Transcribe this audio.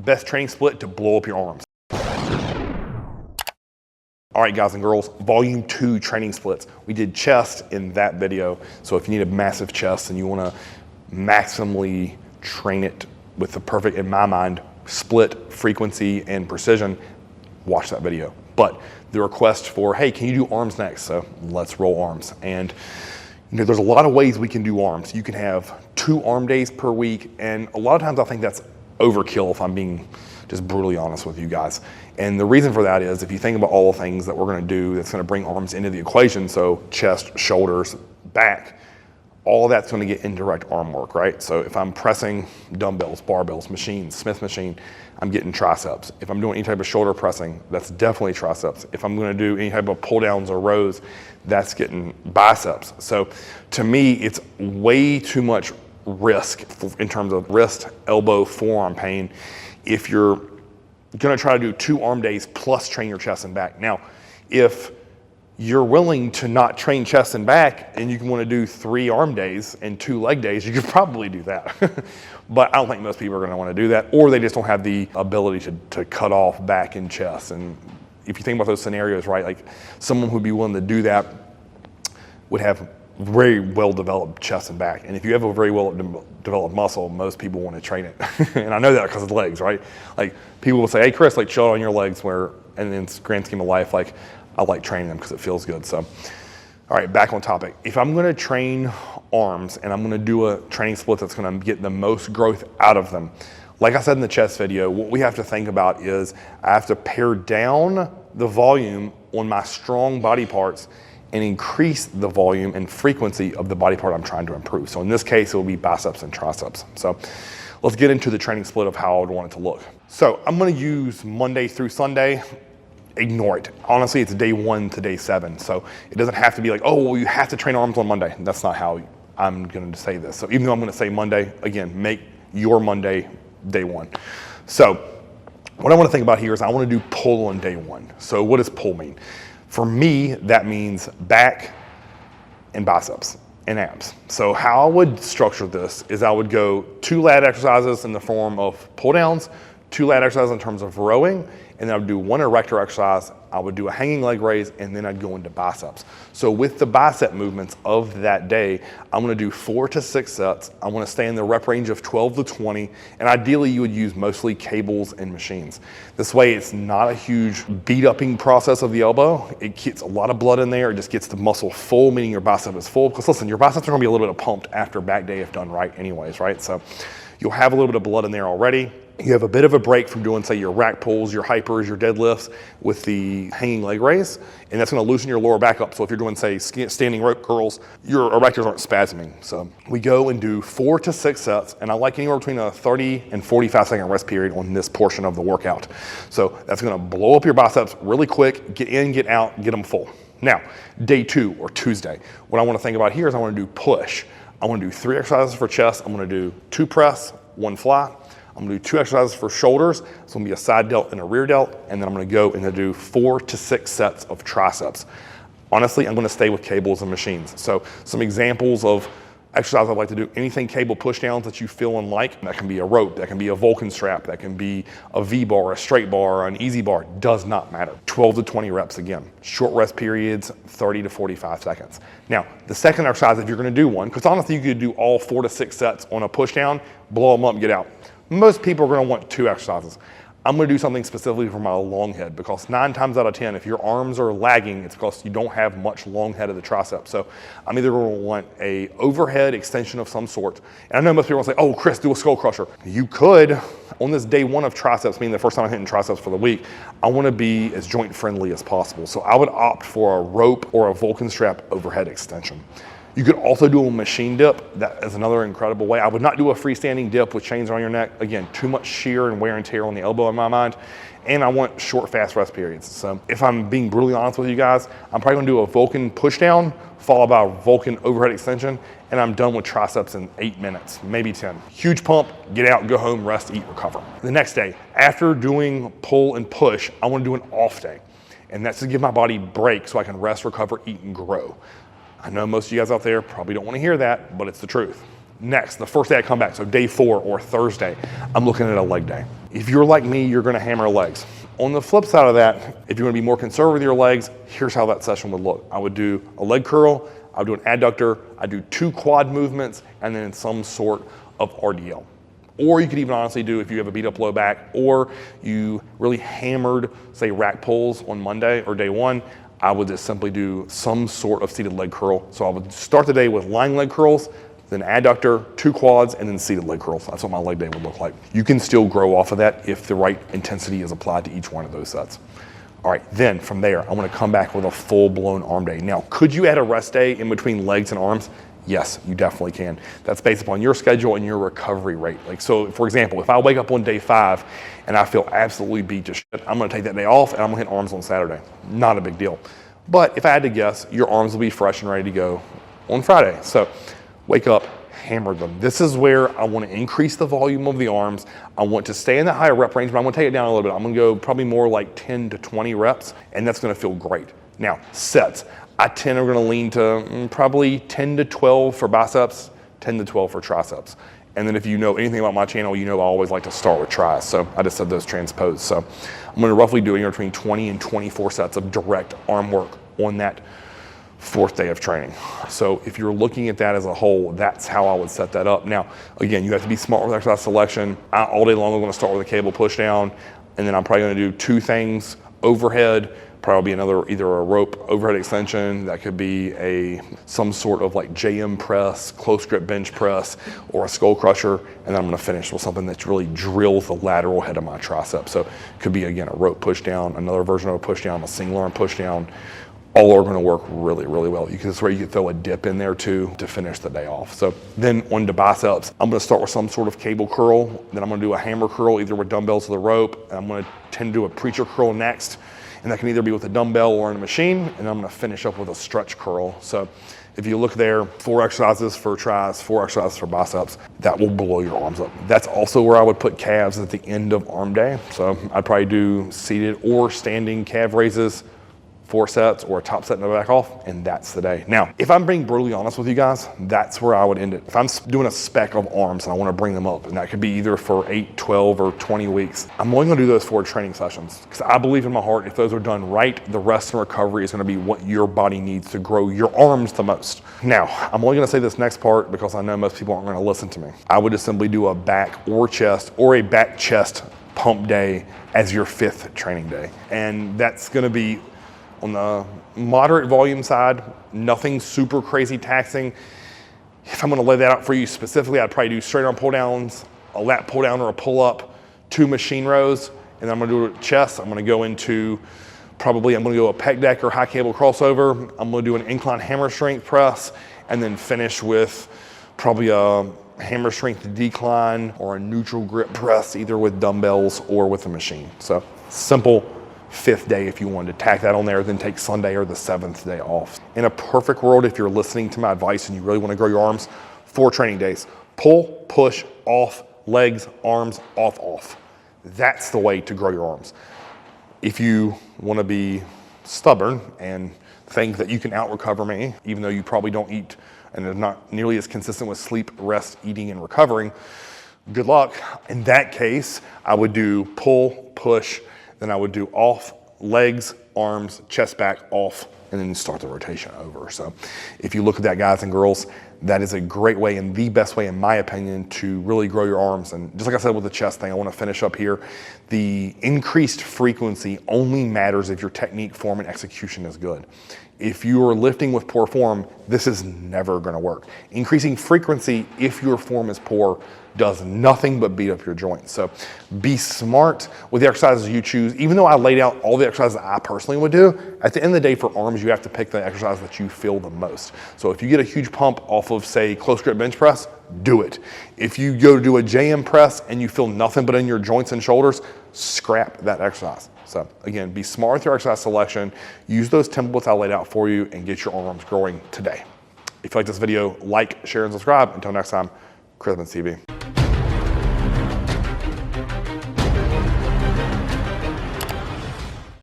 best training split to blow up your arms. All right, guys and girls, volume 2 training splits. We did chest in that video. So if you need a massive chest and you wanna maximally train it with the perfect, in my mind, split frequency and precision, watch that video. But the request for, hey, can you do arms next? So let's roll arms. And you know, there's a lot of ways we can do arms. You can have 2 arm days per week. And a lot of times I think that's overkill if I'm being just brutally honest with you guys. And the reason for that is if you think about all the things that we're gonna do that's gonna bring arms into the equation, so chest, shoulders, back, all of that's gonna get indirect arm work, right? So if I'm pressing dumbbells, barbells, machines, Smith machine, I'm getting triceps. If I'm doing any type of shoulder pressing, that's definitely triceps. If I'm gonna do any type of pull downs or rows, that's getting biceps. So to me, it's way too much risk in terms of wrist, elbow, forearm pain if you're gonna try to do 2 arm days plus train your chest and back. Now, if you're willing to not train chest and back and you want to do 3 arm days and 2 leg days, you could probably do that. But I don't think most people are gonna wanna do that, or they just don't have the ability to cut off back and chest. And if you think about those scenarios, right, like someone who'd be willing to do that would have very well developed chest and back. And if you have a very well developed muscle, most people want to train it. And I know that because of the legs, right? Like people will say, hey Chris, like chill on your legs, where, and in the grand scheme of life, like I like training them because it feels good. So, all right, back on topic. If I'm gonna train arms and I'm gonna do a training split that's gonna get the most growth out of them, like I said in the chest video, what we have to think about is I have to pare down the volume on my strong body parts and increase the volume and frequency of the body part I'm trying to improve. So in this case, it will be biceps and triceps. So let's get into the training split of how I would want it to look. So I'm gonna use Monday through Sunday. Ignore it. Honestly, it's day 1 to day 7. So it doesn't have to be like, oh, well, you have to train arms on Monday. That's not how I'm gonna say this. So even though I'm gonna say Monday, again, make your Monday day 1. So what I wanna think about here is I wanna do pull on day 1. So what does pull mean? For me, that means back and biceps and abs. So how I would structure this is I would go 2 lat exercises in the form of pull downs, 2 lat exercises in terms of rowing, and then I would do 1 erector exercise. I would do a hanging leg raise, and then I'd go into biceps. So with the bicep movements of that day, I'm gonna do 4 to 6 sets. I wanna stay in the rep range of 12 to 20, and ideally you would use mostly cables and machines. This way it's not a huge beat-upping process of the elbow. It gets a lot of blood in there. It just gets the muscle full, meaning your bicep is full. Because listen, your biceps are gonna be a little bit pumped after back day if done right anyways, right? So you'll have a little bit of blood in there already. You have a bit of a break from doing, say, your rack pulls, your hypers, your deadlifts with the hanging leg raise, and that's gonna loosen your lower back up. So if you're doing, say, standing rope curls, your erectors aren't spasming. So we go and do 4 to 6 sets, and I like anywhere between a 30 and 45-second rest period on this portion of the workout. So that's gonna blow up your biceps really quick, get in, get out, get them full. Now, day 2 or Tuesday, what I wanna think about here is I wanna do push. I wanna do 3 exercises for chest. I'm gonna do 2 press, 1 fly. I'm gonna do 2 exercises for shoulders. It's gonna be a side delt and a rear delt. And then I'm gonna go and do 4 to 6 sets of triceps. Honestly, I'm gonna stay with cables and machines. So some examples of exercise I'd like to do, anything cable push downs that you feel and like. That can be a rope, that can be a Vulcan strap, that can be a V-bar, a straight bar, an easy bar, does not matter. 12 to 20 reps again. Short rest periods, 30 to 45 seconds. Now, the second exercise, if you're gonna do one, because honestly you could do all 4 to 6 sets on a push down, blow them up and get out. Most people are gonna want 2 exercises. I'm gonna do something specifically for my long head, because 9 times out of 10, if your arms are lagging, it's because you don't have much long head of the tricep. So I'm either gonna want a overhead extension of some sort. And I know most people will say, oh, Chris, do a skull crusher. You could, on this day 1 of triceps, meaning the first time I'm hitting triceps for the week, I wanna be as joint friendly as possible. So I would opt for a rope or a Vulcan strap overhead extension. You could also do a machine dip. That is another incredible way. I would not do a freestanding dip with chains around your neck. Again, too much shear and wear and tear on the elbow in my mind. And I want short, fast rest periods. So if I'm being brutally honest with you guys, I'm probably gonna do a Vulcan push down, followed by a Vulcan overhead extension, and I'm done with triceps in 8 minutes, maybe 10. Huge pump, get out, go home, rest, eat, recover. The next day, after doing pull and push, I wanna do an off day. And that's to give my body break so I can rest, recover, eat, and grow. I know most of you guys out there probably don't want to hear that, but it's the truth. Next, the first day I come back, so day 4 or Thursday, I'm looking at a leg day. If you're like me, you're gonna hammer legs. On the flip side of that, if you're gonna be more conservative with your legs, here's how that session would look. I would do a leg curl, I would do an adductor, I do 2 quad movements, and then some sort of RDL. Or you could even honestly do, if you have a beat up low back, or you really hammered, say, rack pulls on Monday or day 1, I would just simply do some sort of seated leg curl. So I would start the day with lying leg curls, then adductor, 2 quads, and then seated leg curls. That's what my leg day would look like. You can still grow off of that if the right intensity is applied to each one of those sets. All right, then from there, I wanna come back with a full-blown arm day. Now, could you add a rest day in between legs and arms? Yes, you definitely can. That's based upon your schedule and your recovery rate. Like, so for example, if I wake up on day 5 and I feel absolutely beat to shit, I'm gonna take that day off and I'm gonna hit arms on Saturday. Not a big deal. But if I had to guess, your arms will be fresh and ready to go on Friday. So wake up, hammer them. This is where I want to increase the volume of the arms. I want to stay in that higher rep range, but I'm going to take it down a little bit. I'm going to go probably more like 10 to 20 reps, and that's going to feel great. Now, sets. I tend to going to lean to probably 10 to 12 for biceps, 10 to 12 for triceps. And then if you know anything about my channel, you know I always like to start with tris. So I just said those transposed. So I'm going to roughly do anywhere between 20 and 24 sets of direct arm work on that 4th day of training. So if you're looking at that as a whole, that's how I would set that up. Now, again, you have to be smart with exercise selection. All day long, I'm going to start with a cable push down, and then I'm probably going to do 2 things overhead, probably another, either a rope overhead extension, that could be some sort of like JM press, close grip bench press, or a skull crusher, and then I'm going to finish with something that really drills the lateral head of my tricep. So it could be, again, a rope push down, another version of a push down, a single arm push down. All are going to work really, really well. That's where you can throw a dip in there too to finish the day off. So then on to biceps, I'm going to start with some sort of cable curl. Then I'm going to do a hammer curl, either with dumbbells or the rope. And I'm going to tend to do a preacher curl next. And that can either be with a dumbbell or in a machine. And I'm going to finish up with a stretch curl. So if you look there, 4 exercises for tris, 4 exercises for biceps, that will blow your arms up. That's also where I would put calves at the end of arm day. So I'd probably do seated or standing calf raises, 4 sets, or a top set and a back off, and that's the day. Now, if I'm being brutally honest with you guys, that's where I would end it. If I'm doing a spec of arms and I want to bring them up, and that could be either for 8, 12, or 20 weeks, I'm only going to do those 4 training sessions, because I believe in my heart, if those are done right, the rest and recovery is going to be what your body needs to grow your arms the most. Now, I'm only going to say this next part because I know most people aren't going to listen to me. I would just simply do a back or chest, or a back chest pump day as your 5th training day. And that's going to be on the moderate volume side, nothing super crazy taxing. If I'm going to lay that out for you specifically, I'd probably do straight arm pull downs, a lat pull down or a pull up, 2 machine rows, and then I'm going to do a chest. I'm going to go into I'm going to go a pec deck or high cable crossover. I'm going to do an incline hammer strength press, and then finish with probably a hammer strength decline or a neutral grip press, either with dumbbells or with a machine. So simple. 5th day if you wanted to tack that on there, then take Sunday or the 7th day off. In a perfect world, if you're listening to my advice and you really want to grow your arms, 4 training days. Pull, push, off, legs, arms, off, off. That's the way to grow your arms. If you want to be stubborn and think that you can out-recover me, even though you probably don't eat and are not nearly as consistent with sleep, rest, eating, and recovering, good luck. In that case, I would do pull, push, then I would do off, legs, arms, chest back, off, and then start the rotation over. So if you look at that, guys and girls, that is a great way and the best way, in my opinion, to really grow your arms. And just like I said with the chest thing, I want to finish up here. The increased frequency only matters if your technique, form, and execution is good. If you are lifting with poor form, this is never going to work. Increasing frequency, if your form is poor, does nothing but beat up your joints. So be smart with the exercises you choose. Even though I laid out all the exercises I personally would do, at the end of the day for arms, you have to pick the exercise that you feel the most. So if you get a huge pump off of, say, close grip bench press, do it. If you go to do a JM press and you feel nothing but in your joints and shoulders, scrap that exercise. So again, be smart with your exercise selection, use those templates I laid out for you, and get your arms growing today. If you like this video, like, share, and subscribe. Until next time, Chris TV.